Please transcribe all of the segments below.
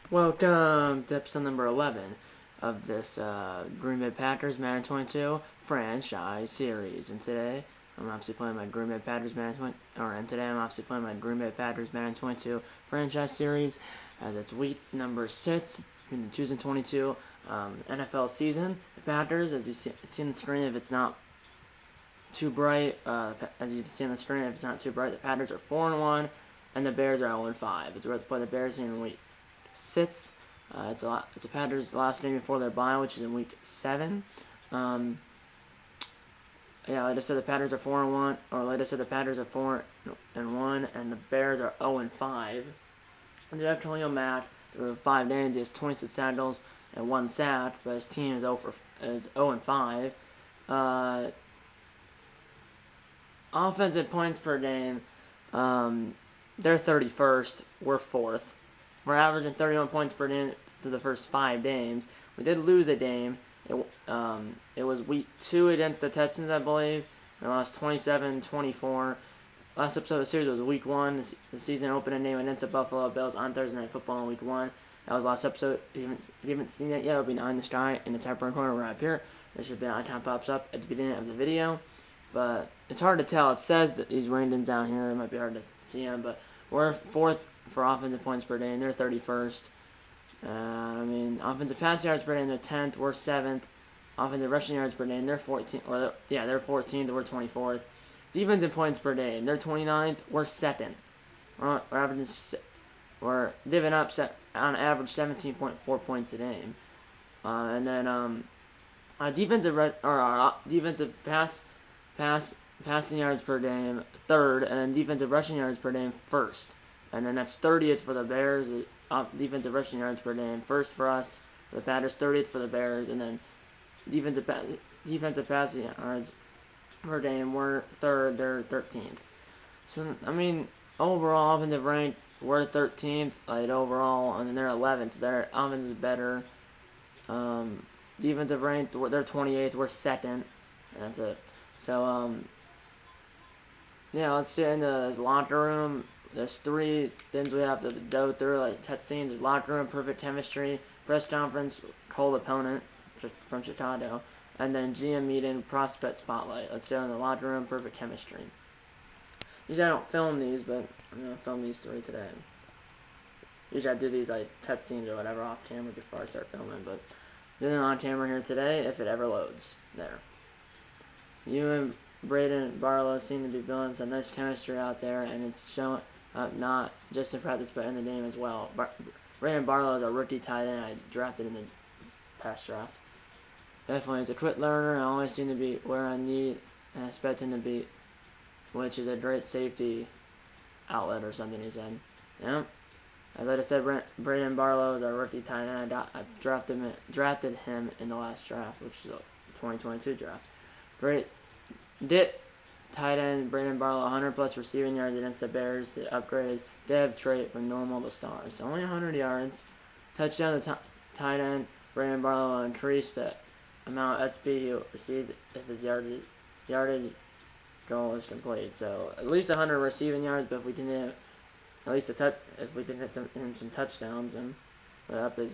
Welcome to episode number 11 of this Green Bay Packers Madden 22 franchise series. And today I'm obviously playing my Green Bay Packers Madden 22 franchise series, as it's week number 6 in the 2022 NFL season. The Packers, as you see on the screen, if it's not too bright, the Packers are 4-1, and the Bears are 0-5. It's worth to play the Bears in week 6. It's the Packers' last game before their bye, which is in week 7. Like I said, the Packers are 4-1, or like I said, the Packers are 4-1, and the Bears are 0-5. And Jeff Khalil Mack, through 5 games, he has 26 tackles and 1 sack, but his team is 0-5. Offensive points per game, they're 31st. We're 4th. We're averaging 31 points per game through the first 5 games. We did lose a game. It was week 2 against the Texans, I believe. We lost 27-24. Last episode of the series was week 1, the season opening game against the Buffalo Bills on Thursday Night Football in week 1. That was last episode. If you haven't seen that yet, it'll be in the sky in the top right corner right up here. There should be an icon pops up at the beginning of the video. But it's hard to tell. It says that these ratings down here. It might be hard to see them, but we're 4th for offensive points per game. They're 31st. Offensive pass yards per game, they're 10th. We're 7th. Offensive rushing yards per game, they're 14th. They're 14th. We're 24th. Defensive points per game, they're 29th. We're 2nd. We're giving up on average 17.4 points a game. Defensive passing yards per game, 3rd, and then defensive rushing yards per game, 1st. And then that's 30th for the Bears, defensive rushing yards per game, 1st for us, for the Packers, 30th for the Bears, and then defensive passing yards per game, we're 3rd, they're 13th. So, overall, offensive rank, we're 13th, overall, and then they're 11th, their offense is better. Defensive rank, they're 28th, we're 2nd, and that's it. So, let's get into this locker room. There's 3 things we have to go through, like cutscenes. There's locker room, perfect chemistry, press conference, cold opponent from Chicago, and then GM meeting, prospect spotlight. Let's go in the locker room, perfect chemistry. Usually I don't film these, but I'm going to film these 3 today. Usually I do these like cutscenes or whatever off camera before I start filming, but doing it on camera here today if it ever loads. There. You and Braden Barlow seem to be building some nice chemistry out there, and it's showing up not just in practice but in the game as well. Braden Barlow is a rookie tight end I drafted in the past draft. Definitely is a quick learner and always seems to be where I need and expect him to be, which is a great safety outlet or something, he said. Yeah. As I just said, Braden Barlow is a rookie tight end. I drafted him in the last draft, which is the 2022 draft. Great. Tight end Brandon Barlow, 100 plus receiving yards against the Bears to upgrade his dev trait from normal to stars. So only 100 yards. Touchdown to tight end Brandon Barlow will increase the amount of XP he receives if his yardage goal is complete. So at least 100 receiving yards, but if we can hit some touchdowns and put up his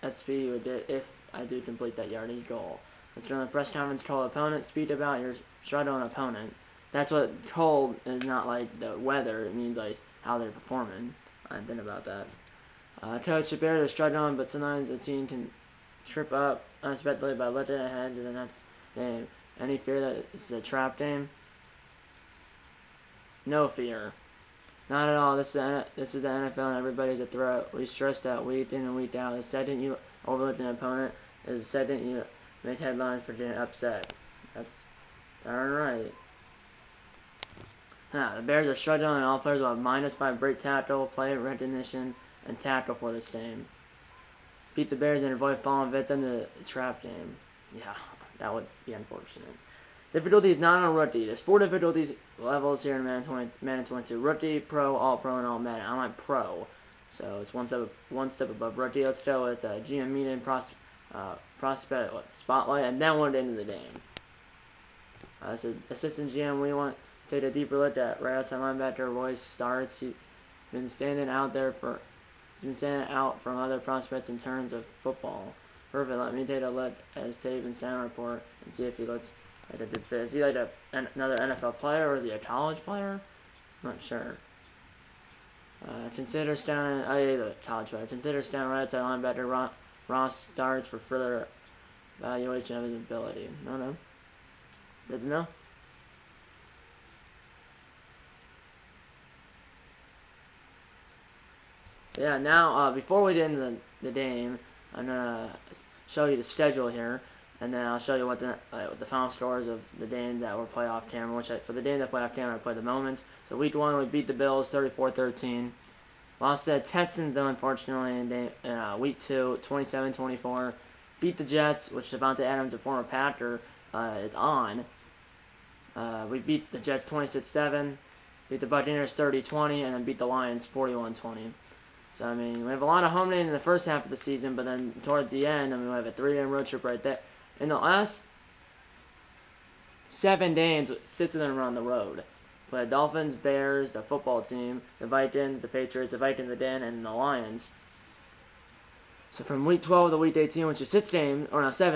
XP if I do complete that yardage goal. Let's go on the press conference, call opponent, speak about your struggling opponent. That's what cold is, not like the weather. It means like how they're performing. I didn't think about that. Coach, the Bears are struggling, but sometimes the team can trip up unexpectedly by lifting their heads, and then that's game. Any fear that it's a trap game? No fear. Not at all. This is the NFL, and everybody's a threat. We stress that week in and week out. The second you overlook an opponent is the second you make headlines for getting upset. That's darn right. The Bears are struggling, and all players will have -5 break tackle, play recognition, and tackle for this game. Beat the Bears and avoid falling victim to the trap game. Yeah, that would be unfortunate. Difficulty is not on rookie. There's 4 difficulties levels here in Madden 22. Rookie, Pro, All-Pro, and All-Madden. I'm on Pro, so it's one step above rookie. Let's go with GM meeting, prospect spotlight, and then we'll get into the game. So assistant GM, we want to take a deeper look at right outside linebacker Royce Starts. He's been standing out there He's been standing out from other prospects in terms of football. Perfect. Let me take a look at his tape and sound report and see if he looks like a good fit. Is he like another NFL player, or is he a college player? I'm not sure. Consider Stan. Oh, yeah, he's a college player. Consider Stan right outside linebacker Ross starts for further evaluation of his ability. No. Good to know. Yeah, now, before we get into the game, I'm going to show you the schedule here, and then I'll show you what the final scores of the games that were playoff camera, for the games that playoff camera, I played the moments. So week 1, we beat the Bills 34-13. Lost to the Texans, though, unfortunately, in week 2, 27-24. Beat the Jets, which Devontae Adams, a former Packer, is on. We beat the Jets 26-7. Beat the Buccaneers 30-20, and then beat the Lions 41-20. So, I mean, we have a lot of home games in the first half of the season, but then towards the end, I mean, we have a 3-game road trip right there. In the last 7 games, 6 of them are on the road. We had Dolphins, Bears, the football team, the Vikings, the Patriots, the Vikings again, and the Lions. So from week 12 to week 18, which is 7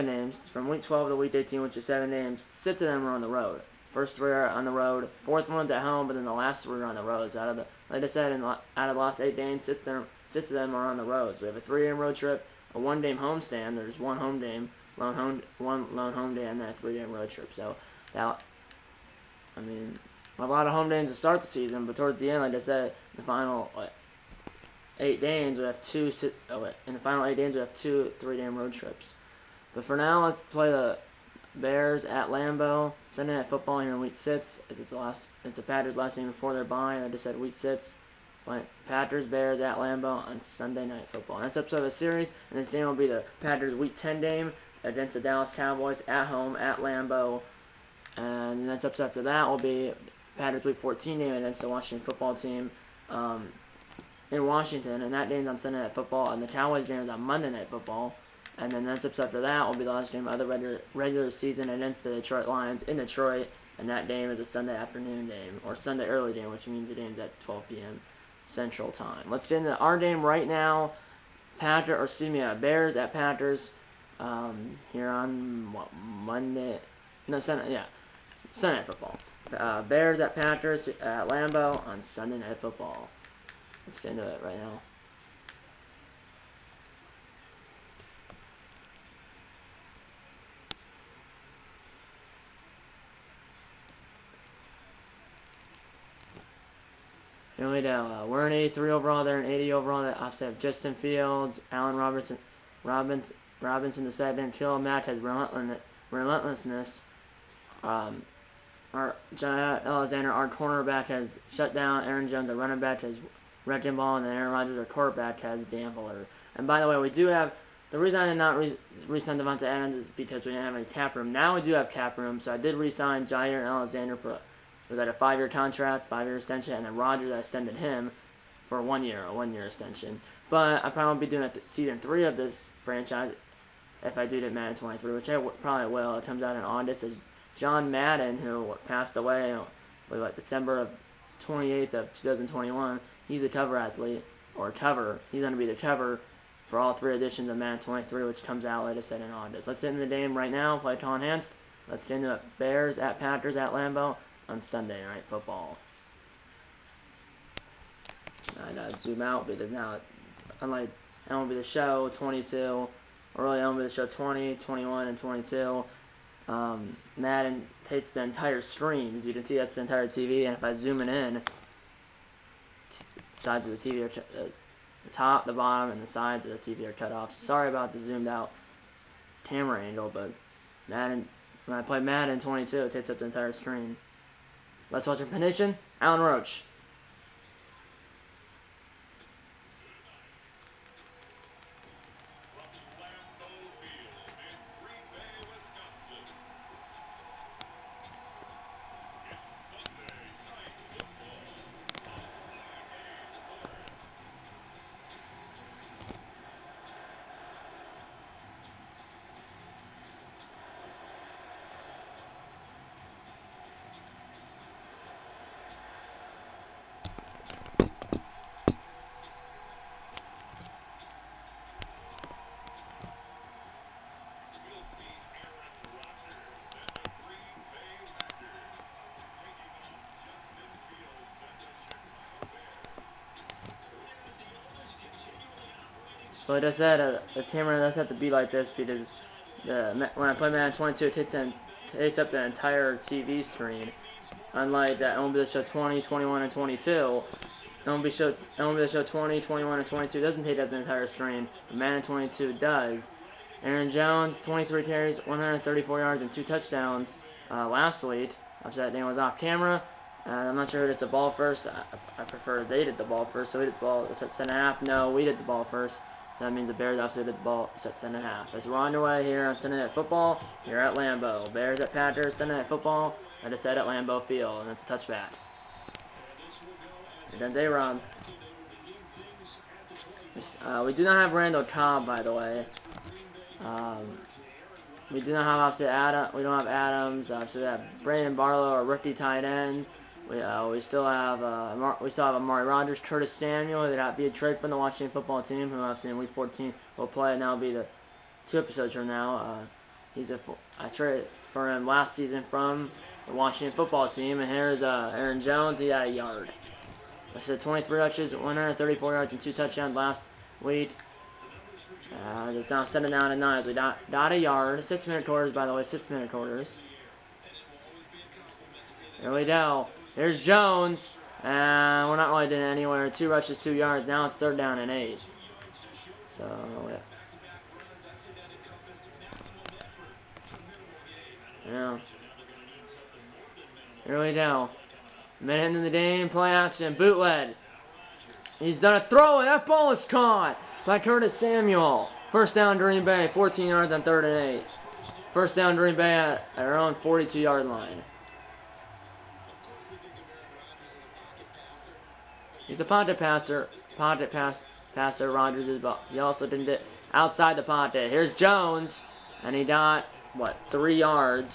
games, from week 12 to week 18, which is 7 games, 6 of them are on the road. First 3 are on the road, 4th one's at home, but then the last 3 are on the road. So like I said, out of the last 8 games, 6 of them are on the road. So we have a 3-game road trip, a 1-game homestand. There's one lone home day, and then a 3-game road trip. So that, I mean, a lot of home games to start the season, but towards the end, like I said, the final 8 games, we have in the final 8 games, we have 2 3-game road trips. But for now, let's play the Bears at Lambeau. Sunday Night Football here in week 6. It's the Packers' last game before their bye. I just said week 6. Packers, Bears at Lambeau on Sunday Night Football. Next episode of the series, and this game will be the Packers' week 10 game against the Dallas Cowboys at home at Lambeau. And the next episode after that will be Packers' week 14 game against the Washington football team in Washington. And that game's on Sunday Night Football, and the Cowboys game is on Monday Night Football. And then the next episode after that will be the last game of the regular season against the Detroit Lions in Detroit. And that game is a Sunday afternoon game, or Sunday early game, which means the game's at 12 p.m. Central Time. Let's get into our game right now. Bears at Packers here on Monday. No, Sunday Night Football. Bears at Packers at Lambeau on Sunday Night Football. Let's get into it right now. Here we go. We're an 83 overall. They're an 80 overall. That offset of Justin Fields, Allen Robinson the second. Khalil Mack has relentlessness. Our John Alexander, our cornerback, has shut down. Aaron Jones, our running back, has wrecking ball, and then Aaron Rodgers, our quarterback, has gambler. And by the way, we do have the reason I did not re-sign Devontae Adams is because we didn't have any cap room. Now we do have cap room, so I did re-sign Jair and Alexander for. Was at a 5-year contract, 5-year extension, and then Rodgers, I extended him for a 1-year extension. But I probably won't be doing it season 3 of this franchise if I do it at Madden 23, which I probably will. It comes out in August. Is John Madden, who passed away on December of 28th of 2021. He's a cover athlete, or cover. He's going to be the cover for all 3 editions of Madden 23, which comes out, like I said, in August. Let's get into the game right now. Play Tom Hanks. Let's get into it. Bears at Packers at Lambeau on Sunday Night Football. I gotta zoom out because now, unlike MLB The Show 22, or really MLB The Show 20, 21, and 22, Madden takes the entire screen. As you can see, that's the entire TV, and if I zoom it in, sides of the TV are the top, the bottom, and the sides of the TV are cut off. Sorry about the zoomed out camera angle, but Madden, when I play Madden 22, it takes up the entire screen. Let's watch a prediction. Alan Roach. So like I said, the camera does have to be like this because when I play Madden 22, it takes up the entire TV screen. Unlike that MLB Show 20, 21, and 22, MLB Show 20, 21, and 22 doesn't take up the entire screen, but Madden 22 does. Aaron Jones, 23 carries, 134 yards, and 2 touchdowns last week. After that game was off camera. I'm not sure who did the ball first. I prefer they did the ball first, so we did the ball at 7.5. No, we did the ball first. So that means the Bears obviously did the ball at 7.5. As we're on the way here on Sunday Night Football, here at Lambeau. Bears at Packers, Sunday Night Football, I just said at Lambeau Field, and that's a touchback. And then they run. We do not have Randall Cobb, by the way. We do not have obviously we don't have Adams. Obviously we have Brandon Barlow, a rookie tight end. We still have Amari Rodgers, Curtis Samuel, who did be a trade from the Washington Football Team, who obviously in Week 14 will play, and that'll be the 2 episodes from now. I traded for him last season from the Washington Football Team, and here's Aaron Jones. He got a yard. I said 23 rushes, 134 yards, and 2 touchdowns last week. It's now 7-9 as we dot a yard. 6-minute quarters, by the way, 6-minute quarters. Here we go. Here's Jones, and we're not really doing anywhere. 2 rushes, 2 yards. Now it's 3rd down and 8. So, yeah. Here we go. Minute into the game, play action, bootleg. He's done a throw, and that ball is caught by Curtis Samuel. 1st down, Green Bay, 14 yards on 3rd and 8. 1st down, Green Bay at our own 42-yard line. He's a pocket passer. Rodgers is, but he also didn't get outside the pocket. Here's Jones, and he got 3 yards.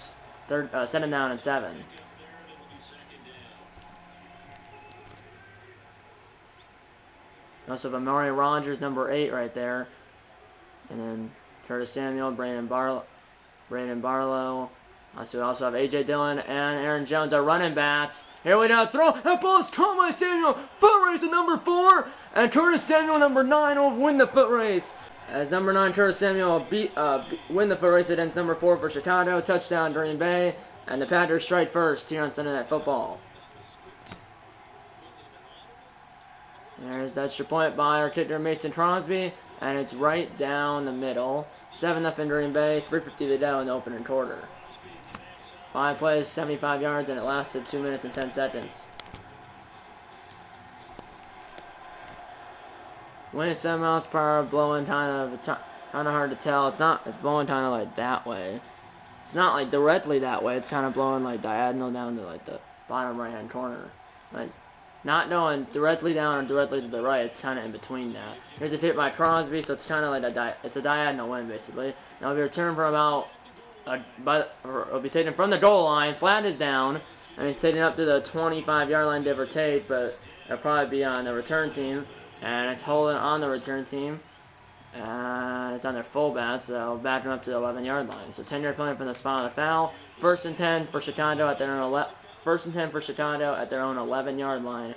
7 down and 7. Also have Amari Rodgers, number 8, right there, and then Curtis Samuel, Brandon Barlow. So we also have A.J. Dillon and Aaron Jones, our running backs. Here we go, throw, that ball is caught by Samuel, foot race at number 4, and Curtis Samuel, number 9, will win the foot race. As number 9, Curtis Samuel will win the foot race against number 4 for Chicago, touchdown Green Bay, and the Packers strike first here on Sunday Night Football. There's that extra point by our kicker Mason Crosby, and it's right down the middle. 7-0 Green Bay, 3:50 to go in the opening quarter. 5 plays, 75 yards, and it lasted 2 minutes and 10 seconds. Wind at 7 miles per hour, blowing kind of hard to tell. It's blowing kind of like that way. It's not like directly that way. It's kind of blowing like diagonal down to like the bottom right hand corner. Like not going directly down or directly to the right. It's kind of in between that. Here's a hit by Crosby, so it's kind of like it's a diagonal wind basically. Now it'll be returned from about it'll be taken from the goal line. Flat is down, and he's taken up to the 25-yard line, give or take, but it'll probably be on the return team, and it's holding on the return team. It's on their fullback, so backing up to the 11-yard line. So 10-yard penalty from the spot of the foul. 1st and 10 for Chicago at their own 11-yard line.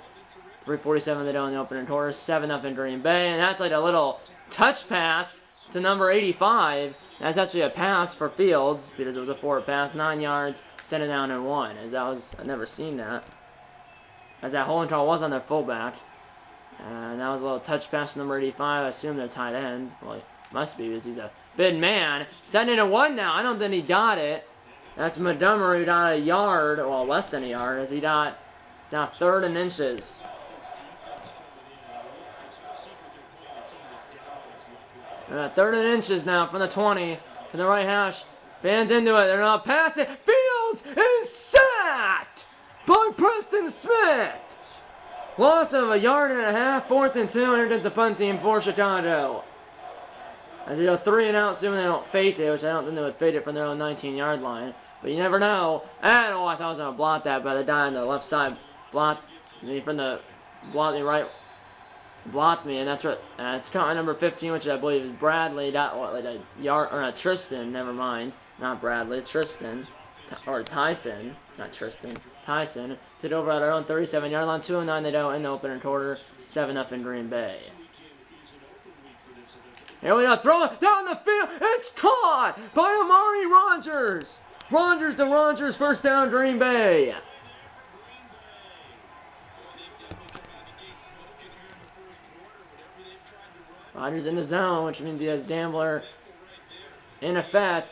3:47 to go in the opening quarter. 7-0 Green Bay, and that's like a little touch pass to number 85. That's actually a pass for Fields because it was a forward pass, 9 yards, 7 down and 1. I've never seen that. As that holding call was on their fullback. And that was a little touch pass to number 85. I assume they're tight ends. Well, he must be because he's a big man. 2nd and 1 now. I don't think he got it. That's Montgomery who got a yard, well, less than a yard, as he got now 3rd and inches. And 3rd and inches now from the 20 to the right hash. Fans into it. They're not passing. Fields is sacked by Preston Smith. Loss of a yard and a half, 4th and 2, and here comes the punt team for Chicago. As they go 3 and out, assuming they don't fake it, which I don't think they would fake it from their own 19-yard line. But you never know. And, I thought I was going to block that, but the guy on the left side blocked me from the blocked me, and that's right. It's count number 15, which I believe is Bradley. Got like a yard, or not Tristan, never mind. Not Bradley, Tristan. Or Tyson, not Tristan. Tyson. Sit over at our own 37-yard line. 2:09 they go in the opening quarter. 7-0 Green Bay. Here we go, throw it down the field. It's caught by Amari Rogers. Rogers to Rogers, first down, Green Bay. Rogers in the zone, which means he has Gambler in effect.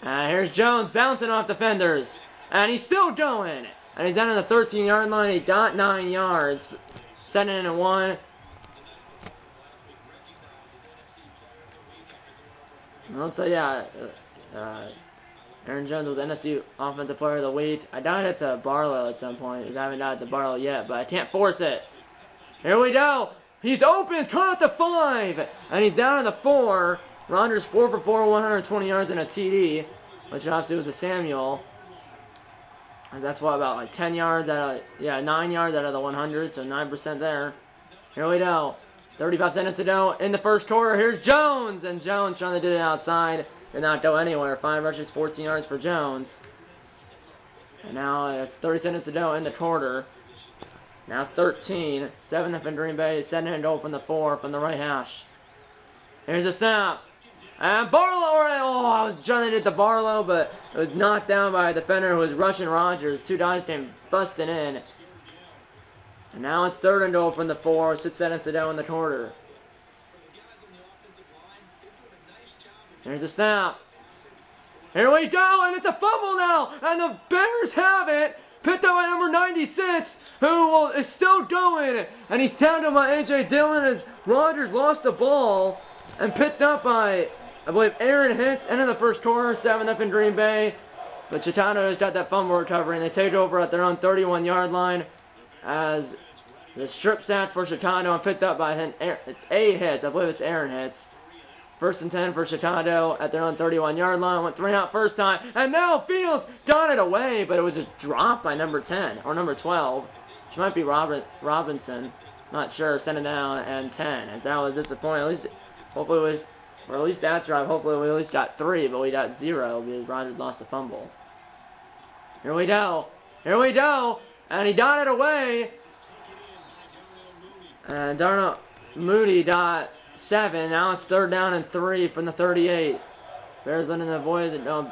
Here's Jones bouncing off defenders. And he's still going. And he's down on the 13-yard line. He got 9 yards. 7-1. So yeah, Aaron Jones was NFC Offensive Player of the Week. I doubt it's a Barlow at some point, because I haven't died to Barlow yet, but I can't force it. Here we go. He's open, caught at the 5, and he's down at the 4. Rogers 4 for 4, 120 yards and a TD, which obviously was a Samuel. And that's what, about like 10 yards out of, 9 yards out of the 100, so 9% there. Here we go. 35 seconds to go in the first quarter. Here's Jones, and Jones trying to do it outside. Did not go anywhere. 5 rushes, 14 yards for Jones. And now it's 30 seconds to go in the quarter. Now 13. 7 in Green Bay. Setting it over from the 4 from the right hash. Here's a snap. And Barlow, I was trying to hit the Barlow, but it was knocked down by a defender who was rushing Rogers. 2 guys came busting in. And now it's 3rd and goal from the 4. 6 seconds to go in the quarter. Here's a snap. Here we go, and it's a fumble now, and the Bears have it. Picked up by number 96, who is still going, and he's tackled by A.J. Dillon as Rogers lost the ball, and picked up by, I believe, Aaron Hicks, end of the first quarter, 7 in Green Bay. But Chitano has got that fumble recovery, and they take over at their own 31-yard line as the strip sack for Chitano and picked up by it's 8 hits. I believe it's Aaron Hicks. 1st and 10 for Chicago at their own 31-yard line. Went 3 out first time. And now Fields got it away, but it was just dropped by number 10, or number 12. Which might be Robinson. Not sure. Sent it down and 10. And that was disappointing. At least, hopefully, or at least that drive, hopefully we at least got 3, but we got 0 because Rogers lost the fumble. Here we go. Here we go. And he got it away. And Darnell Mooney got 7. Now it's 3rd down and 3 from the 38. Bears letting the boys go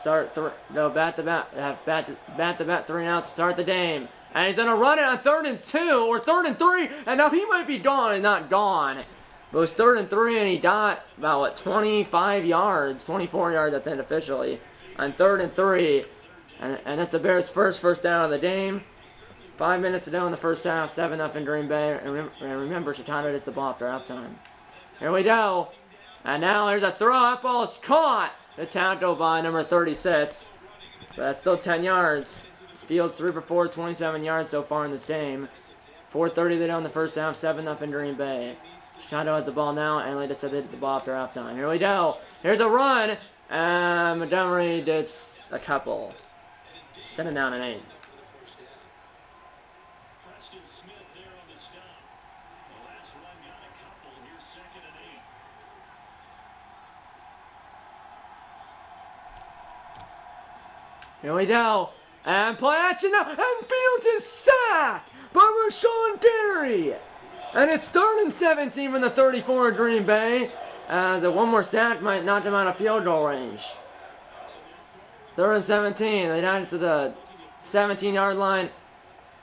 bat to bat 3 and out to start the game. And he's gonna run it on 3rd and 2 or 3rd and 3, and now he might be gone and not gone. But it was 3rd and 3, and he got about what 25 yards, 24 yards I think officially, on 3rd and 3, and that's the Bears' first down of the game. 5 minutes to go in the first half, 7 in Green Bay. And remember, Chitano gets the ball after halftime. Here we go. And now there's a throw. That ball is caught. The tackle by number 36. But that's still 10 yards. Fields 3 for 4, 27 yards so far in this game. 4:30 to go in the first half, 7 in Green Bay. Chitano has the ball now, and like I said, they get the ball after halftime. Here we go. Here's a run. And Montgomery gets a couple. 7 down and 8. Here we go. And play action now. And Fields is sacked by Rashawn Gary. And it's 3rd and 17 from the 34 of Green Bay. As one more sack might knock them out of field goal range. 3rd and 17. They down to the 17-yard line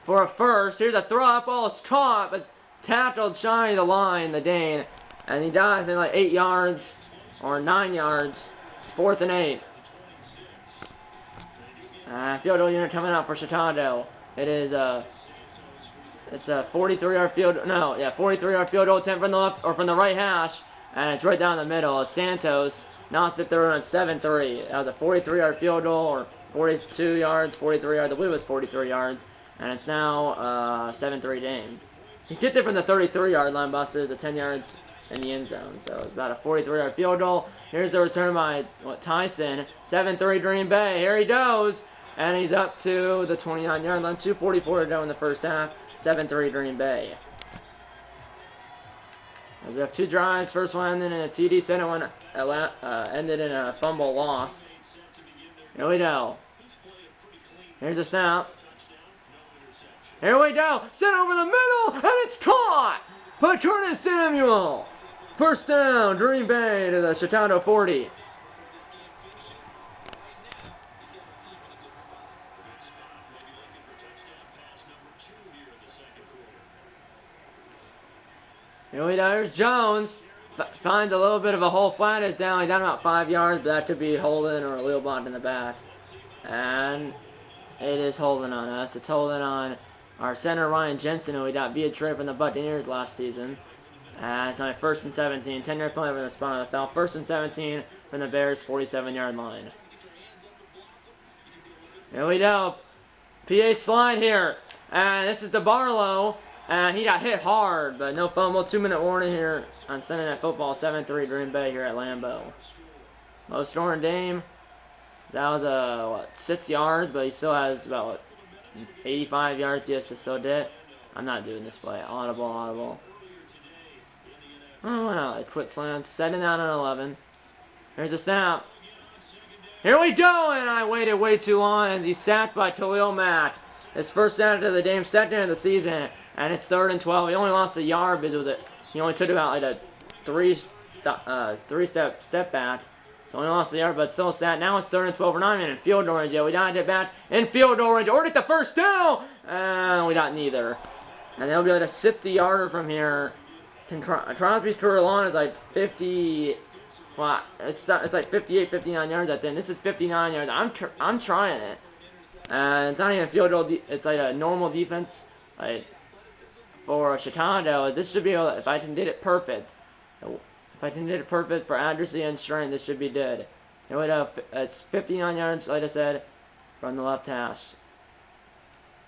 for a first. Here's a throw. That ball is caught, but tackled shy of the line, the Dane. And he dives in like 8 yards or 9 yards. 4th and 8. Field goal unit coming out for Chicago. It is it's a 43-yard field. No, yeah, 43-yard field goal attempt from the left or from the right hash, and it's right down the middle. It's Santos. Now it's at 7-3. That was a 43-yard field goal or 42 yards, 43 yards. I believe it was 43 yards, and it's now 7-3 game. He kicked it from the 33-yard line, busted the 10 yards in the end zone. So it's about a 43-yard field goal. Here's the return by Tyson. 7-3 Green Bay. Here he goes. And he's up to the 29-yard line. 2:44 to go in the first half. 7-3 Green Bay. As we have 2 drives. First one ended in a TD. Second one ended in a fumble lost. Here we go. Here's a snap. Here we go. Sent over the middle. And it's caught by Curtis Samuel. First down, Green Bay to the Chicago 40. Here we go. There's Jones. Finds a little bit of a hole. Flat is down. He's down about 5 yards, but that could be holding or a little blocked in the back. And it is holding on us. It's holding on our center, Ryan Jensen, who we got via trade from the Buccaneers last season. And it's on 1st and 17. 10-yard penalty from the spot of the foul. 1st and 17 from the Bears' 47-yard line. Here we go. PA slide here. And this is DeBarlow. And he got hit hard, but no fumble. 2-minute warning here on Sunday Night Football. 7-3 Green Bay here at Lambeau. Low scoring game. That was 6 yards, but he still has about 85 yards just to still did. I'm not doing this play. Audible. Oh, wow. They quit slants. 7 down on 11. Here's a snap. Here we go, and I waited way too long as he's sacked by Khalil Mack. His first sack of the game, second of the season, and it's 3rd and 12. He only lost a yard because he only took about like a three-step back. So he only lost a yard, but still sacked. Now it's 3rd and 12. We're not even in field goal range yet. We gotta get back in field goal range or get the first down, and we got neither. And they'll be like a 60-yarder from here. Crosby's career long is like 50. Well, it's like 58, 59 yards I think. This is 59 yards. I'm trying it. And it's not even field goal. It's like a normal defense. Like for Chicago, this should be able. If I can get it perfect, for accuracy and strength, this should be good. It's 59 yards, like I said, from the left hash.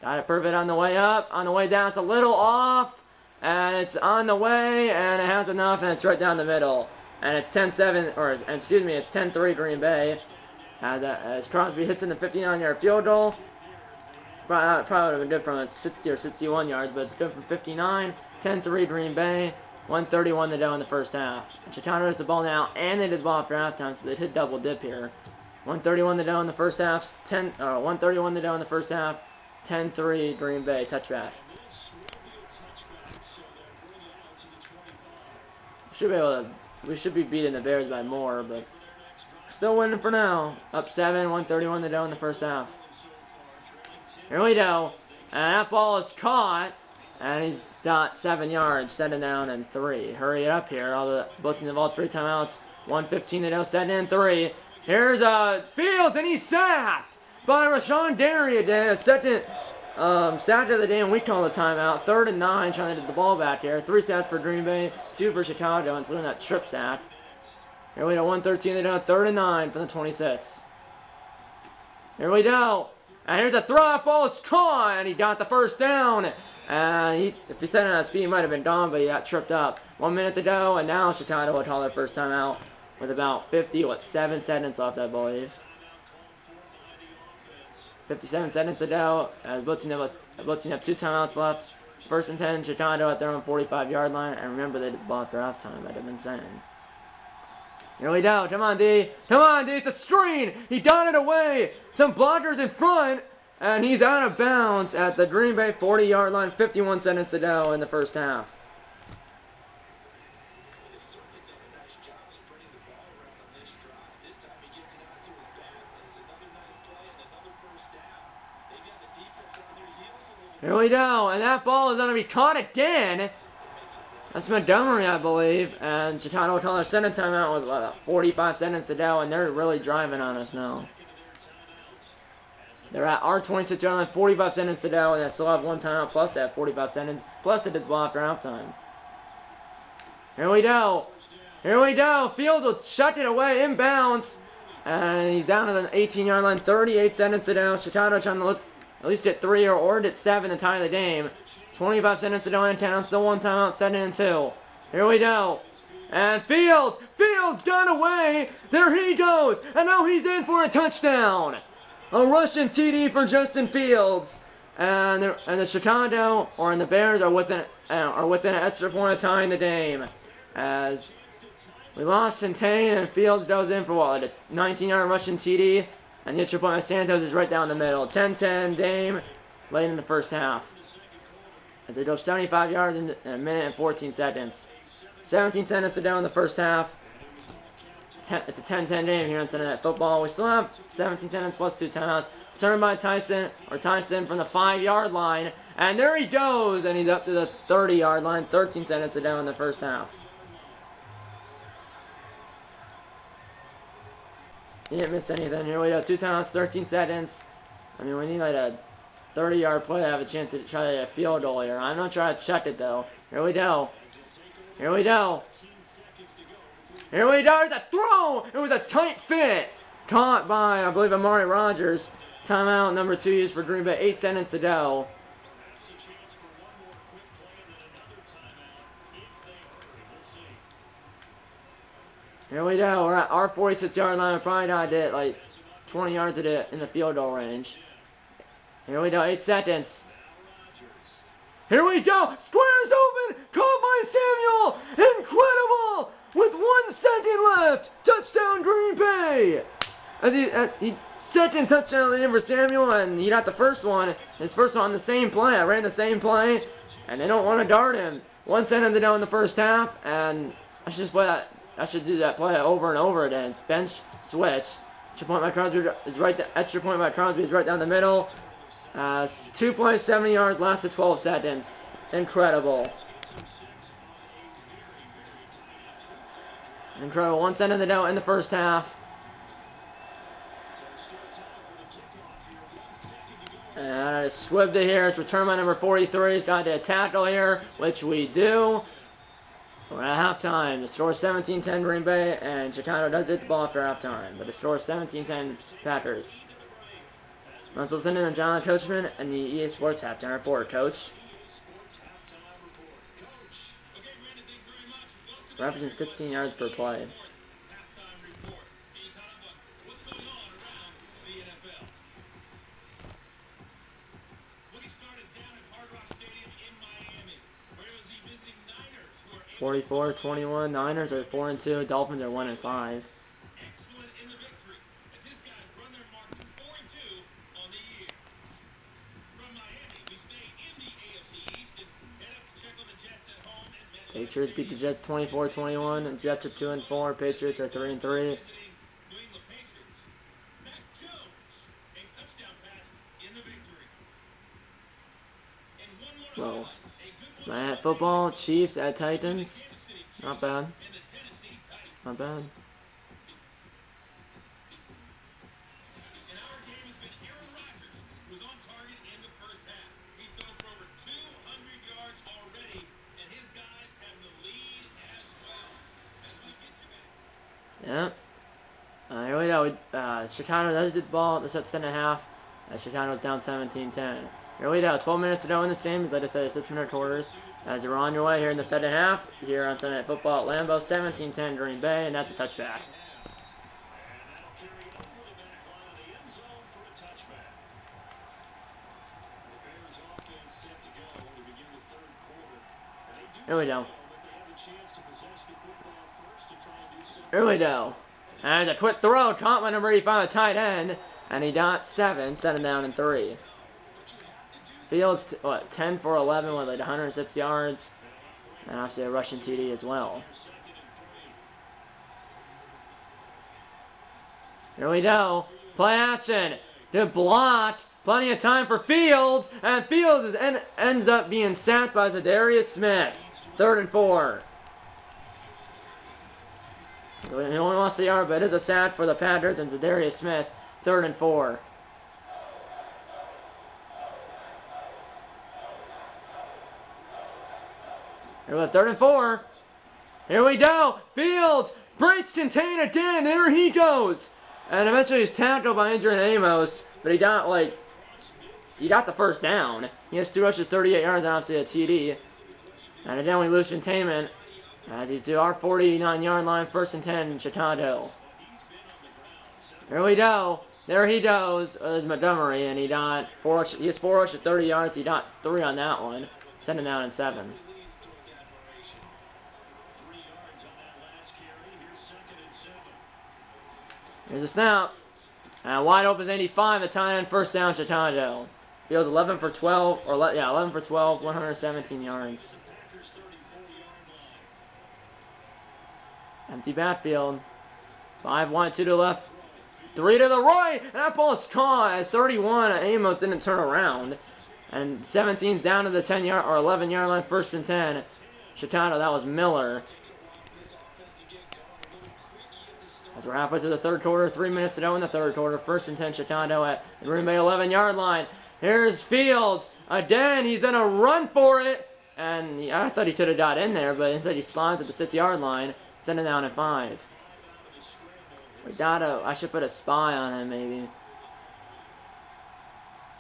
Got it perfect on the way up. On the way down, it's a little off, and it's on the way, and it has enough, and it's right down the middle. And it's 10-7, or excuse me, it's 10-3 Green Bay. As Crosby hits in the 59-yard field goal. Probably would have been good from 60 or 61 yards, but it's good from 59. 10-3 Green Bay. 1:31 to go in the first half. Chicago has the ball now, and they did the ball after halftime, so they hit double dip here. 1:31 to go in the first half. 1:31 to go in the first half. 10-3 Green Bay touchback. We should be beating the Bears by more, but still winning for now. Up 7, 1:31 to go in the first half. Here we go. And that ball is caught. And he's got 7 yards, 7 down and 3. Hurry it up here. All the booking of all 3 timeouts. 1:15 to go, 7 and 3. Here's Fields, and he's sacked by Rashawn Derry again. A second sack of the day, and we call the timeout. 3rd and 9, trying to get the ball back here. 3 sacks for Green Bay, 2 for Chicago, including that strip sack. Here we go, 1:13 to go, 3rd and 9 from the 26. Here we go. And here's a throw. Ball is caught, and he got the first down. And if he said it on his feet, he might have been gone, but he got tripped up. 1 minute to go, and now Chicago will call their first timeout with about 7 seconds left, I believe. 57 seconds to go, as blitzing have 2 timeouts left. 1st and 10, Chicago at their own 45-yard line, and remember they did the ball after halftime, I'd have been saying. Here we go, come on D, it's a screen! He got it away! Some blockers in front! And he's out of bounds at the Green Bay 40-yard line. 51 seconds to go in the first half. Here we go, and that ball is going to be caught again. That's Montgomery, I believe, and Chicago will call their second timeout with 45 seconds to go, and they're really driving on us now. They're at our 26-yard line, 45 seconds to go, and they still have 1 timeout plus that 45 seconds, plus they did the ball after halftime. Here we go. Fields will chuck it away, inbounds, and he's down to the 18-yard line, 38 seconds to go. Chicago trying to look at least at 3 or get 7 to tie the game. 25 seconds to go in town, still 1 timeout, 7 and 2. Here we go. And Fields got away. There he goes, and now he's in for a touchdown. A Russian TD for Justin Fields, and the Chicago and the Bears are within an extra point of tying the game. As we lost Centane, and Fields goes in for what, a 19-yard Russian TD, and the extra point of Santos is right down the middle. 10-10 game late in the first half. As they go 75 yards in a minute and 14 seconds. 17-10 to go in the first half. It's a 10-10 game here on Sunday Night Football. We still have 17-10 plus 2 timeouts. Turned by Tyson from the 5-yard line. And there he goes, and he's up to the 30-yard line. 13-10 to go in the first half. He didn't miss anything. Here we go. 2 timeouts, 13 seconds. I mean, we need like a 30-yard play to have a chance to try to get a field goal here. I'm going to try to check it, though. Here we go. Here we go. Here we go. There's a throw. It was a tight fit. Caught by, I believe, Amari Rogers. Timeout number 2 used for Green Bay. 8 seconds to go. Here we go. We're at our 46-yard line. We probably got it like 20 yards in the field goal range. Here we go. 8 seconds. Here we go. Squares open. Caught by Samuel. Incredible. With 1 second left. Touchdown Green Bay. He second touchdown for Samuel, and he got the first one. His first one on the same play. I ran the same play, and they don't want to guard him. 1 second to go in the first half, and I should just play that. I should do that play over and over again. Bench switch. Extra point by Crosby is right. Extra point by Crosby is right down the middle. 2 plays, 70 yards, lasted 12 seconds. Incredible. Incredible. 1 second to go in the first half. And I swibbed it here. It's return by number 43. He's got to tackle here, which we do. We're at halftime. The score is 17-10 Green Bay, and Chicago does get the ball after halftime. But the score is 17-10 Packers. Let's listen to John Coachman and the EA Sports halftime report. Coach. We're averaging 16 yards per play. 44-21. Niners are 4-2. Dolphins are 1-5. Patriots beat the Jets 24-21, and Jets are 2-4. Patriots are 3-3. Well, at football, Chiefs at Titans. Not bad. Not bad. Yeah. Here we go. Chicago does get the ball. This at 7.5. Chicago's down 17-10. Here we go. 12 minutes to go in this game. Like I said, 6-minute quarters. As you're on your way here in the second half, here on Sunday Night Football at Lambeau, 17-10 Green Bay, and that's a touchback. Here we go. Here we go. And there's a quick throw. Caught by number 85, the tight end. And he got 7. Set him down in 3. Fields, 10 for 11 with like 106 yards. And obviously a rushing TD as well. Here we go. Play action. Good block. Plenty of time for Fields. And Fields ends up being sacked by Zadarius Smith. 3rd and 4. He only lost the yard, but it is a sack for the Packers and Zadarius Smith. 3rd and 4. Here we go, 3rd and 4. Here we go. Fields breaks contain again. There he goes. And eventually he's tackled by Adrian Amos, but he got the first down. He has 2 rushes, 38 yards, and obviously a TD. And again we lose containment as he's to our 49-yard line, 1st and 10 in Chicago. Here we go. There he goes. There's Montgomery, and he has 4 rushes, 30 yards. He got 3 on that one. Send him down in 7. Here's a snap. And wide open is 85. The tight end, 1st down, Chicago. Fields 11 for 12, 11 for 12, 117 yards. Empty backfield. 5-1, 2 to the left. 3 to the right. And that ball is caught as 31. Amos didn't turn around. And 17's down to the 10-yard or 11-yard line. 1st and 10. Chicago, that was Miller. As we're halfway through the third quarter, 3 minutes to go in the third quarter. 1st and 10, Chicago at the Green Bay 11-yard line. Here's Fields. Again, he's going to run for it. And I thought he could have got in there, but instead he slides at the 6-yard line. Send it down at 5. I should put a spy on him, maybe.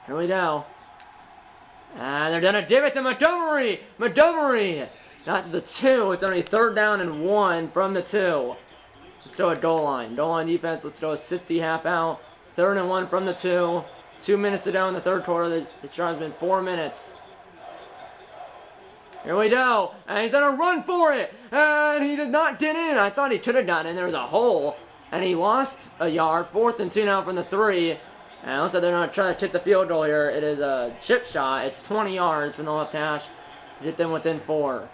Here we go. And they're going to give it to Montgomery. Montgomery. Not to the 2. It's only 3rd down and 1 from the 2. Let's go a goal line. Goal line defense. Let's go a 60 half out. 3rd and 1 from the 2. 2 minutes to go in the third quarter. This drive's been 4 minutes. Here we go. And he's going to run for it. And he did not get in. I thought he could have gotten in. There was a hole. And he lost a yard. 4th and 2 now from the 3. And it looks like they're going to try to kick the field goal here. It is a chip shot. It's 20 yards from the left hash. Get them within 4.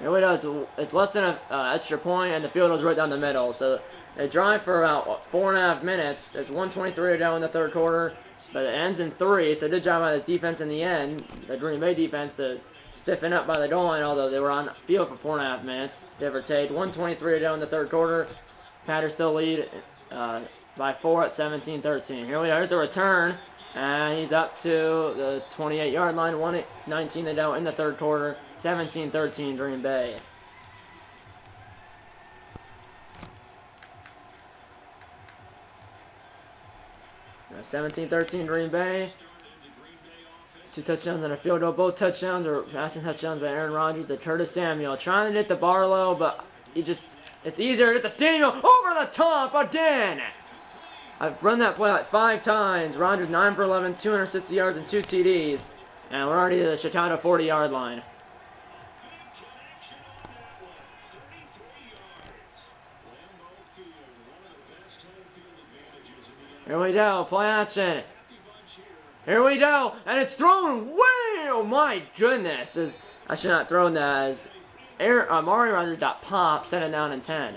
Here we go. It's less than an extra point, and the field goal's right down the middle. So they drive for about 4.5 minutes. There's 1:23 to go in the third quarter. But it ends in 3. So they did job by the defense in the end. The Green Bay defense to stiffen up by the goal line, although they were on the field for 4.5 minutes, give or take. 1:23 to go in the third quarter. Packers still lead by 4 at 17-13. Here we are. Here's the return. And he's up to the 28-yard line. 1:19 to go in the third quarter. 17-13 Green Bay. Now 17-13 Green Bay. 2 touchdowns and a field goal. Both touchdowns are passing touchdowns by Aaron Rodgers to Curtis Samuel. Trying to get to Barlow, but it's easier to get to Samuel over the top again. I've run that play like 5 times. Rodgers 9 for 11, 260 yards and 2 TDs. And we're already at the Chicago 40-yard line. Here we go, play action. Here we go, and it's thrown way, oh my goodness. I should not have thrown that, as Mario Rodgers got popped, set it down in 10.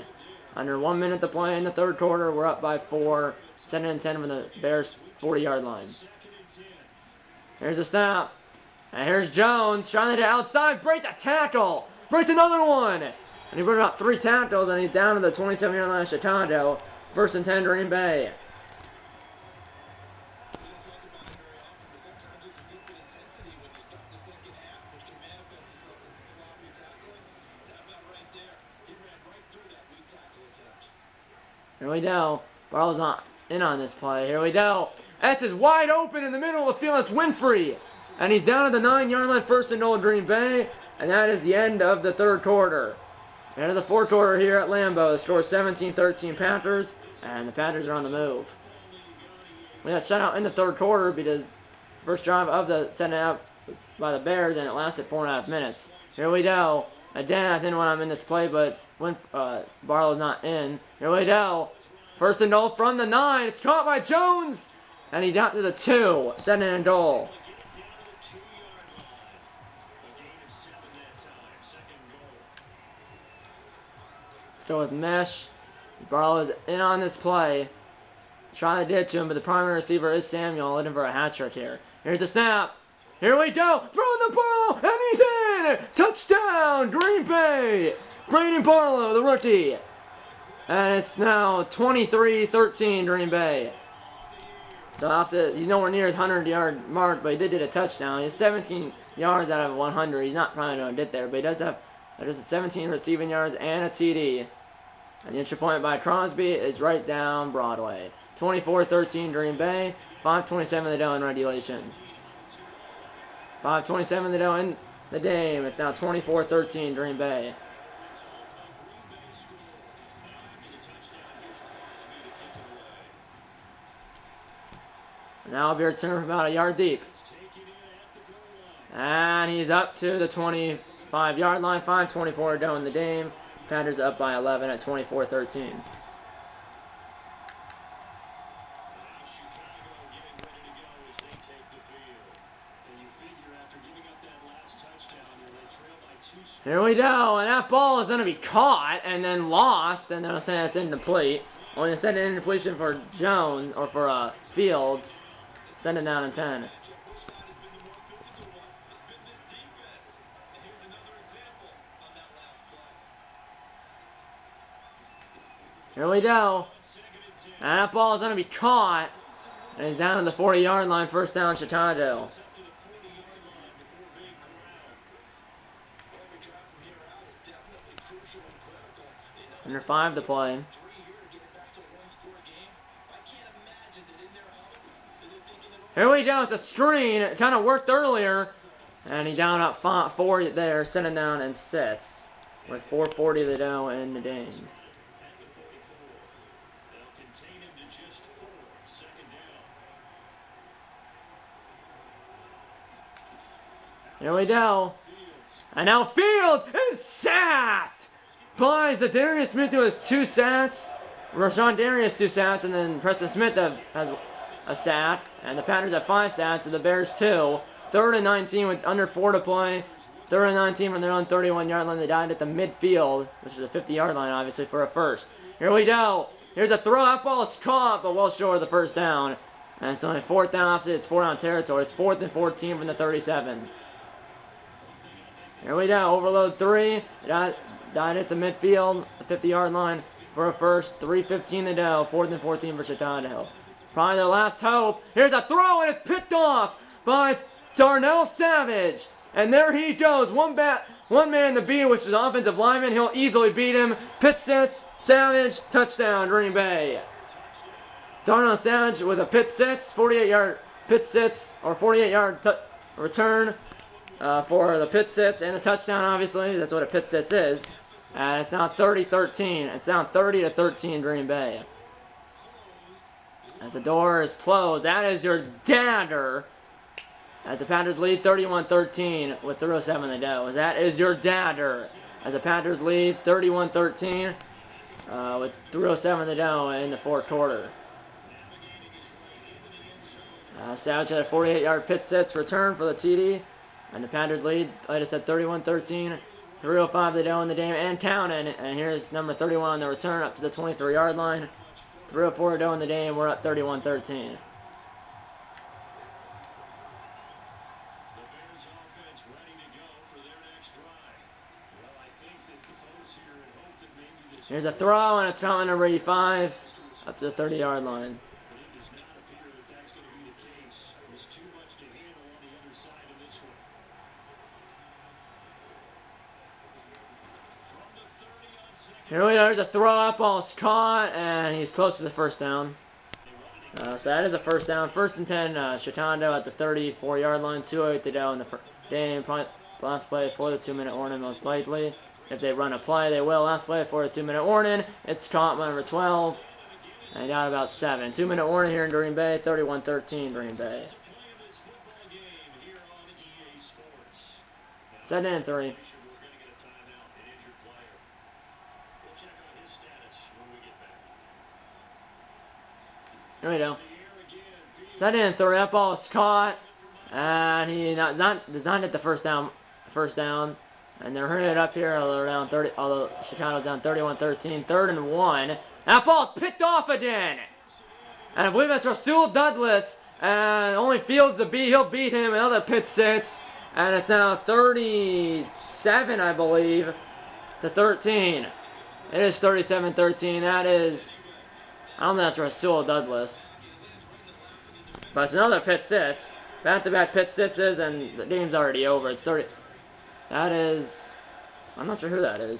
Under 1 minute to play in the third quarter, we're up by 4, 7 and 10 from the Bears 40-yard line. Here's a snap, and here's Jones trying to get outside, break the tackle, breaks another one, and he broke about 3 tackles, and he's down to the 27-yard line of Chicago. 1st and 10 Green Bay. Here we go. Barlow's not in on this play. Here we go. That's is wide open in the middle of the field. It's Winfrey. And he's down at the 9-yard line. 1st and goal Green Bay. And that is the end of the third quarter. End of the fourth quarter here at Lambeau. The score is 17-13 Panthers. And the Panthers are on the move. We got shut out in the third quarter because first drive of the setting out by the Bears, and it lasted 4.5 minutes. Here we go. Again, I didn't want him in this play, but when Barlow's not in. Here we go. 1st and goal from the 9. It's caught by Jones. And he got to the 2. 2nd and goal. So with mesh, Barlow is in on this play. Trying to ditch him, but the primary receiver is Samuel, looking for a hat trick here. Here's the snap. Here we go. Throw the Barlow, and he's in. Touchdown, Green Bay. Brandon Barlow, the rookie. And it's now 23-13 Green Bay. So opposite, he's nowhere near his 100-yard mark, but he did get a touchdown. He's 17 yards out of 100. He's not probably going to get there, but he does have just 17 receiving yards and a TD. And the extra point by Crosby is right down Broadway. 24-13 Green Bay. 5:27 to go in regulation. 5:27 to go in the game. It's now 24-13 Green Bay. Now it'll be returned from about a yard deep. And he's up to the 25-yard line. 5:24 to go in the game. Panthers up by 11 at 24-13. And you figure after giving up that last touchdown, they trail by 2 scores. Here we go, and that ball is going to be caught and then lost, and they'll say it's incomplete. When they send an incompletion for Jones, or for Fields, send it down in 10. Here we go. And that ball is going to be caught, and he's down to the 40-yard line, first down, Chicago. Under 5 to play. Here we go, it's a screen. It kind of worked earlier. And he down up 4 there, sending down and 6. With 4:40 to go in the game. Here we go. And now Fields is sacked by Zadarius Smith, who has 2 sacks. Rashawn Darius 2 sacks, and then Preston Smith has a sack. And the Packers have 5 sacks, and the Bears 2. 3rd and 19 with under 4 to play. 3rd and 19 from their own 31-yard line. They died at the midfield, which is a 50-yard line, obviously, for a first. Here we go. Here's a throw. That ball is caught, but well short of the first down. And it's only 4th down, obviously it's 4-down territory. It's 4th and 14 from the 37. Here we go. Overload 3. Died at the midfield, the 50-yard line for a first. 3:15 to go. 4th and 14 for Chicago. Probably their last hope. Here's a throw, and it's picked off by Darnell Savage. And there he goes. One man to beat, which is an offensive lineman. He'll easily beat him. Pit sits. Savage. Touchdown, Green Bay. Darnell Savage with a pit sits. 48-yard pit sits, or 48-yard return for the pit sits and a touchdown, obviously. That's what a pit sits is. And it's now 30-13. It's now 30-13 Green Bay. As the door is closed, that is your dagger. As the Packers lead 31-13 with 3:07 to go. That is your dagger. As the Packers lead 31-13 with 3:07 to go in the 4th quarter. Savage had a 48-yard pit sits return for the TD. And the Packers lead, like I said, 31-13. 3:05 to go in the game and counting. And here's number 31 on the return up to the 23-yard line. 3:04 to go in the game. We're up 31-13. Here's a throw, and it's coming number 85 up to the 30-yard line. Here we go, there's a throw up, ball's caught, and he's close to the first down. So that is a first down. 1st and 10, Chicago at the 34-yard line. 2:08 to go in the game. Last play for the 2-minute warning, most likely. If they run a play, they will. Last play for the 2-minute warning. It's caught by number 12. And got about 7. 2-minute warning here in Green Bay. 31-13 Green Bay. 2nd and 3. Here we go. 2nd and 3. That ball is caught. And he does not hit the first down. And they're hurrying it up here, although Chicago's down 31-13. 3rd and 1. That ball's picked off again. And I believe that's Rasul Douglas. And only Fields to beat. He'll beat him. Another pit sits. And it's now 37, I believe, to 13. It is 37-13. That is, I don't think that's Rasul Douglas. But it's another pit sits. Back-to-back pit sitses, and the game's already over. It's 30. That is, I'm not sure who that is.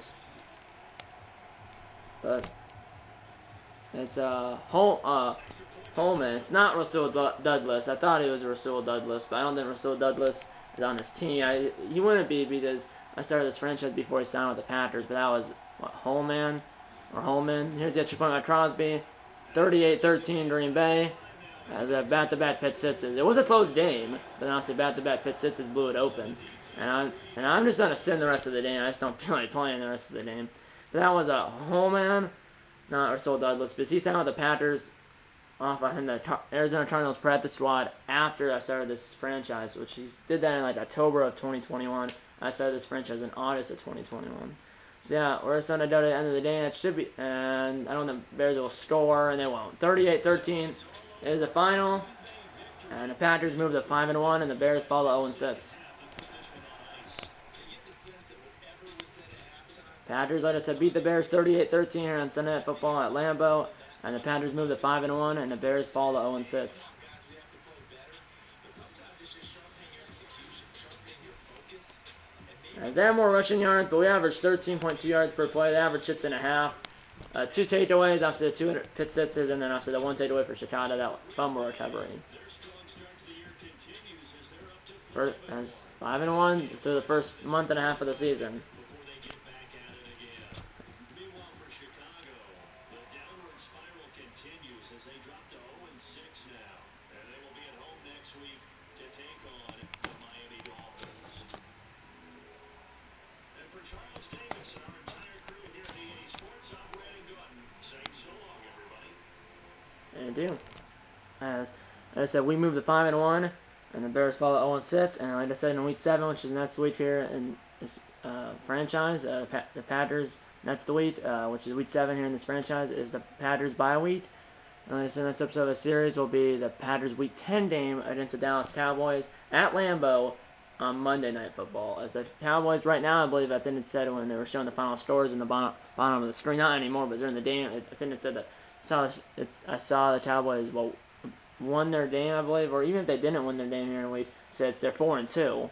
But it's Holman. It's not Rasul Douglas. I thought it was Rasul Douglas, but I don't think Rasul Douglas is on his team. He wouldn't be, because I started this franchise before he signed with the Packers. But that was what, Holman. Here's the extra point by Crosby. 38-13 Green Bay. As a back-to-back pit sits. It was a close game, but honestly, back-to-back pit sits blew it open. And I'm just gonna sit the rest of the game. I just don't feel like playing the rest of the game. But that was a Holman, not Rasul Douglas, because he signed with the Packers off in the Arizona Cardinals practice squad after I started this franchise, which he did that in like October of 2021. I started this franchise in August of 2021. So yeah, we're just on to go to the end of the day, and it should be, and I don't know if the Bears will score, and they won't. 38-13 is the final, and the Packers move to 5-1, and the Bears fall to 0-6. Packers, like I said, beat the Bears 38-13 here on Sunday Night Football at Lambeau, and the Packers move to 5-1, and the Bears fall to 0-6. They have more rushing yards, but we average 13.2 yards per play. They average 6.5. 2 takeaways after the 2 pit sitters, and then after the 1 takeaway for Chicago, that fumble recovery. As 5-1 through the first month and a half of the season. And do. As I said, we move to 5-1, and the Bears fall at 0-6. And like I said, in Week 7, which is next week here in this franchise, the Packers next week, which is Week 7 here in this franchise, is the Packers bye week. And like I said, next episode of the series will be the Packers Week 10 game against the Dallas Cowboys at Lambeau on Monday Night Football. As the Cowboys right now, I believe, I think it said when they were showing the final scores in the bottom of the screen, not anymore, but during the game, I think it said that I saw the Cowboys won their game, I believe, or even if they didn't win their game here in a week, said they're 4-2.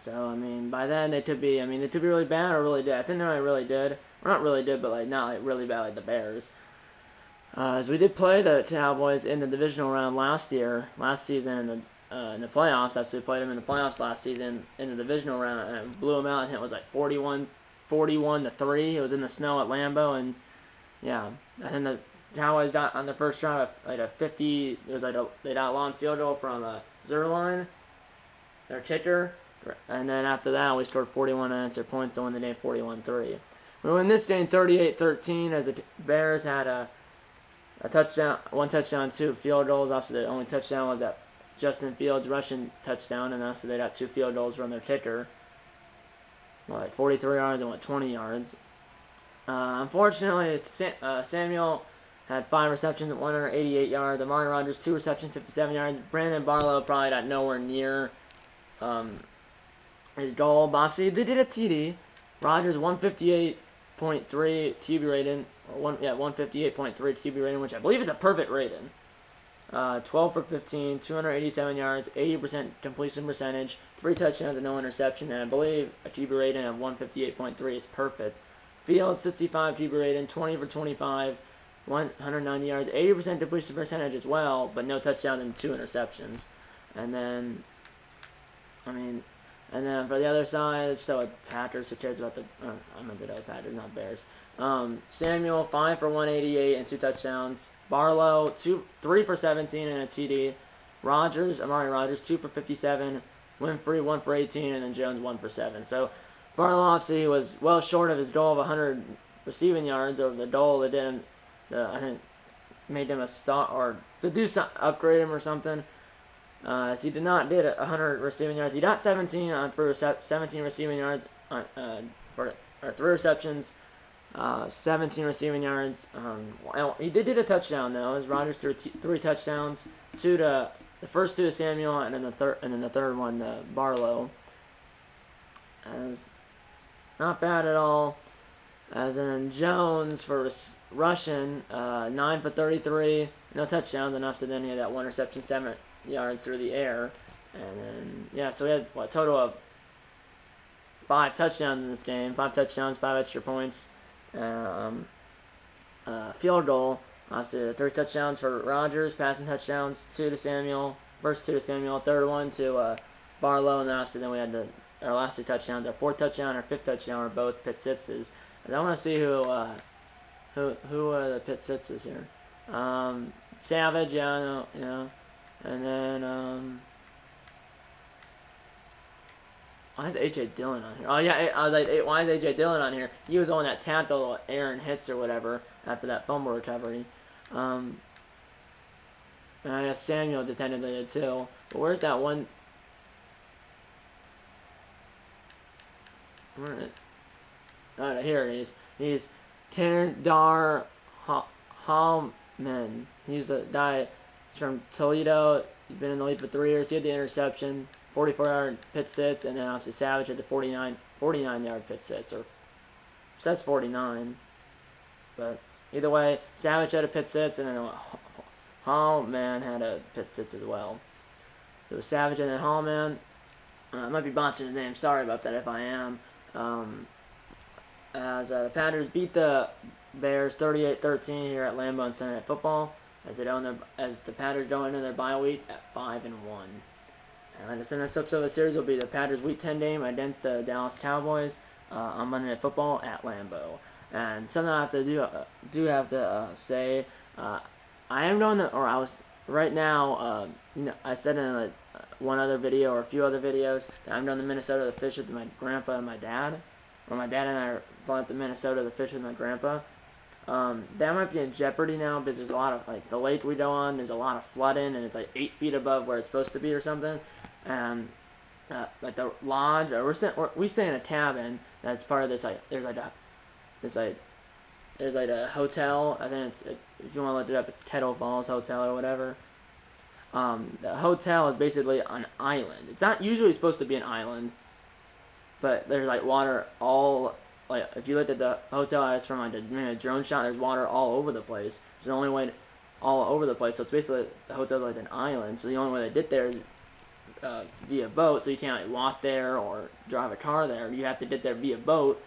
So I mean, by then they could be really bad or really good. I think they're really good, or not really good, but not really bad like the Bears. As we did play the Cowboys in the divisional round last season in the playoffs. Actually, we played them in the playoffs last season in the divisional round and blew them out. And it was like 41-3. It was in the snow at Lambeau, and yeah, and then the Cowboys got on the first drive like a 50. It was like they got a long field goal from Zerline, their kicker, and then after that we scored 41 unanswered points to win the game 41-3. We won this game 38-13 as the Bears had one touchdown, 2 field goals. Also, the only touchdown was that Justin Fields rushing touchdown, and also they got 2 field goals from their kicker, like 43 yards and 20 yards. Unfortunately, Samuel had 5 receptions, 188 yards. Amari Rodgers 2 receptions, 57 yards. Brandon Barlow probably got nowhere near his goal. Obviously, they did a TD. Rodgers 158.3 QB rating, 158.3 QB rating, which I believe is a perfect rating. 12 for 15, 287 yards, 80% completion percentage, 3 touchdowns and no interception, and I believe a QB rating of 158.3 is perfect. Fields 65 QB rating, 20 for 25, 190 yards, 80% completion percentage as well, but no touchdowns and 2 interceptions. And then for the other side, so Packers, who cares about I meant to say Packers, not Bears. Samuel 5 for 188 and 2 touchdowns. Barlow 3 for 17 and a TD. Amari Rodgers 2 for 57. Winfrey 1 for 18, and then Jones 1 for 7. So Barlow obviously was well short of his goal of 100 receiving yards, or the goal that didn't, I think, made him a start, or to do upgrade him or something. So he did not get 100 receiving yards. He got 17 on 17 receiving yards for 3 receptions, 17 receiving yards. He did get a touchdown though. As Rodgers threw 3 touchdowns, the first 2 to Samuel, and then the third one to Barlow. As not bad at all. As in Jones for rushing, 9 for 33, no touchdowns enough. So then he had that 1 reception, 7 yards through the air, and then so we had a total of 5 touchdowns in this game. 5 touchdowns, 5 extra points, field goal. Obviously, 3 touchdowns for Rodgers, passing touchdowns, 2 to Samuel, first 2 to Samuel, third one to Barlow, and then obviously then we had our last 2 touchdowns. Our 4th touchdown, our 5th touchdown were both pit sixes. And I want to see who are the pit sixes here. Savage, yeah, I know. And then, why is A.J. Dillon on here? Oh, yeah, I was like, why is A.J. Dillon on here? He was the one that tackled Aaron Hicks or whatever after that fumble recovery. And I guess Samuel technically did too. But where's that one? Here it is. He's Tandar Hallman. He's the guy from Toledo. He's been in the league for 3 years. He had the interception, 44-yard pit sits, and then obviously Savage had the 49-yard pit sits. Or says 49, but either way, Savage had a pit sits, and then Hallman had a pit sits as well. So it was Savage and then Hallman. I might be botching his name. Sorry about that if I am. As the Packers beat the Bears 38-13 here at Lambeau on Sunday Night Football, as the Packers go into their bye week at 5-1. And like I said, next episode of the series will be the Packers Week 10 game against the Dallas Cowboys on Monday Night Football at Lambeau. And something I have to say, I am going to, or I was right now. I said in one other video or a few other videos that I'm going to Minnesota to fish with my grandpa and my dad. Or my dad and I are going to Minnesota to fish with my grandpa. That might be in jeopardy now because there's a lot of, like, the lake we go on, there's a lot of flooding, and it's like 8 feet above where it's supposed to be or something. And like the lodge, or we stay in a cabin that's part of this, like, there's like a hotel. I think if you want to look it up, it's Kettle Falls Hotel or whatever. The hotel is basically an island. It's not usually supposed to be an island, but there's like water all, like, if you look at the hotel as from like a drone shot, there's water all over the place. It's the only way all over the place. So it's basically, the hotel's like an island. So the only way to get there is via boat. So you can't like walk there or drive a car there. You have to get there via boat.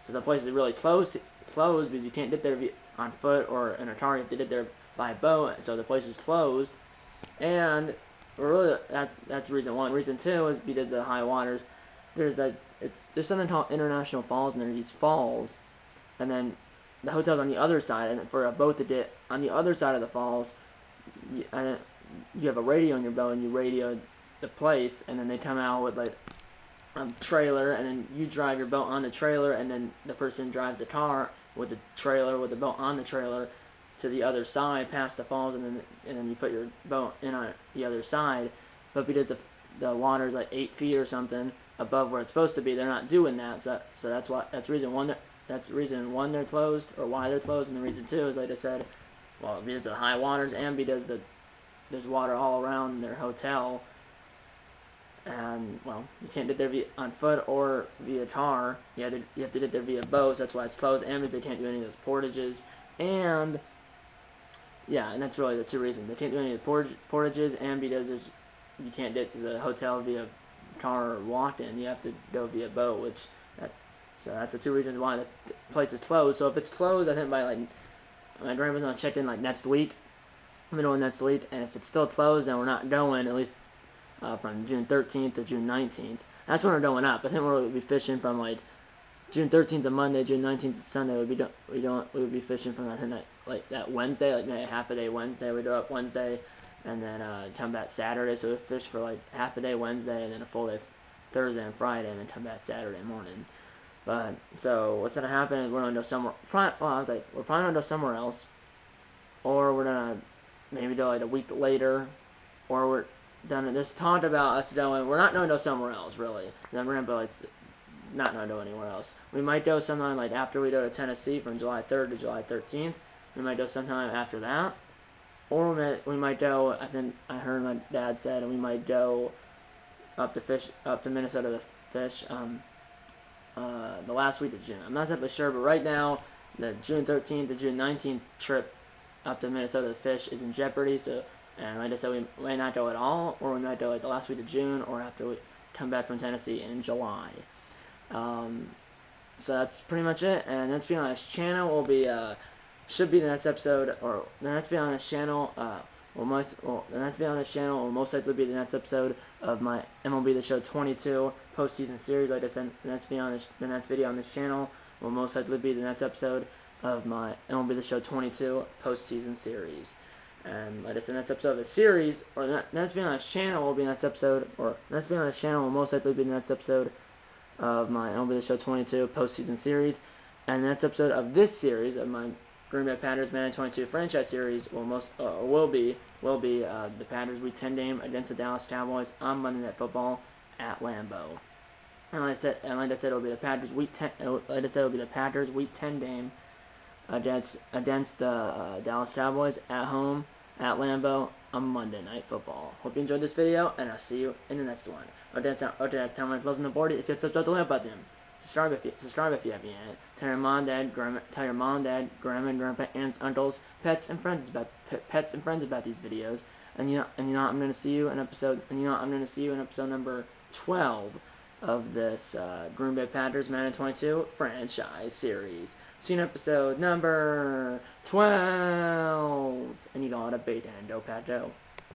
So the place is really closed because you can't get there on foot or in a car. You have to get there by boat. So the place is closed. And really, that's reason one. Reason two is because of the high waters. There's something called International Falls, and there's these falls, and then the hotel's on the other side, and for a boat to get on the other side of the falls, you have a radio in your boat, and you radio the place, and then they come out with like a trailer, and then you drive your boat on the trailer, and then the person drives the car with the trailer, with the boat on the trailer, to the other side, past the falls, and then you put your boat in on the other side. But because the water's like 8 feet or something above where it's supposed to be, they're not doing that. So that's reason one they're closed, or why they're closed, and the reason two is, like I said, well, because of the high waters and because there's water all around their hotel, and well, you can't get there on foot or via car. You have to get there via boat. So that's why it's closed, and because they can't do any of those portages, and yeah, and that's really the two reasons. They can't do any of the portages, and because you can't get to the hotel via car or walk in. You have to go via boat, so that's the two reasons why the place is closed. So if it's closed, I think by like, my grandpa's gonna check in like next week, middle of next week, and if it's still closed, then we're not going at least from June 13th to June 19th. That's when we're going up. I think we'll be fishing from like June 13th to Monday, June 19th to Sunday. We would be fishing from that Wednesday, like maybe half a day Wednesday. We go up Wednesday, and then come back Saturday. So we fish for like half a day Wednesday, and then a full day Thursday and Friday, and then come back Saturday morning. But so what's gonna happen is we're gonna go somewhere. We're probably gonna go somewhere else, or we're gonna maybe go like a week later, or we're done. There's talk about us going. We're not gonna go somewhere else really. Then we're gonna go like not gonna go anywhere else. We might go sometime like after we go to Tennessee from July 3rd to July 13th. We might go sometime after that. Or we might go, I think I heard my dad said, we might go up to Minnesota to fish the last week of June. I'm not exactly sure, but right now, the June 13th to June 19th trip up to Minnesota to fish is in jeopardy. So, and like I said, we may not go at all, or we might go like the last week of June, or after we come back from Tennessee in July. So that's pretty much it. And Let's Be Honest channel will be should be the next episode, or the Let's Be Honest channel. The Let's Be Honest channel will most likely be the next episode of my MLB The Show 22 postseason series. Like I said, the next video on this channel will most likely be the next episode of my MLB The Show 22 postseason series. And like I said, the next episode of the series, or the Let's Be Honest channel will be the next episode, or the Let's Be Honest channel will most likely be the next episode of my MLB The Show 22 postseason series. And the next episode of this series, of my Green Bay Packers Madden 22 franchise series, will be the Packers Week 10 game against the Dallas Cowboys on Monday Night Football at Lambeau. And like I said, it'll be the Packers week 10. Like I said, it'll be the Packers week 10 game against the Dallas Cowboys at home at Lambeau on Monday Night Football. Hope you enjoyed this video, and I'll see you in the next one. That's time when closing the board. If you subscribe to the button, subscribe if you haven't yet. Tell your mom, dad, grandma, and grandpa, aunts, uncles, pets, and friends about these videos. And you know I'm gonna see you in episode. Number 12 of this Green Bay Packers Madden 22 franchise series. See you in episode number 12. And you got a beta and dope, Pato.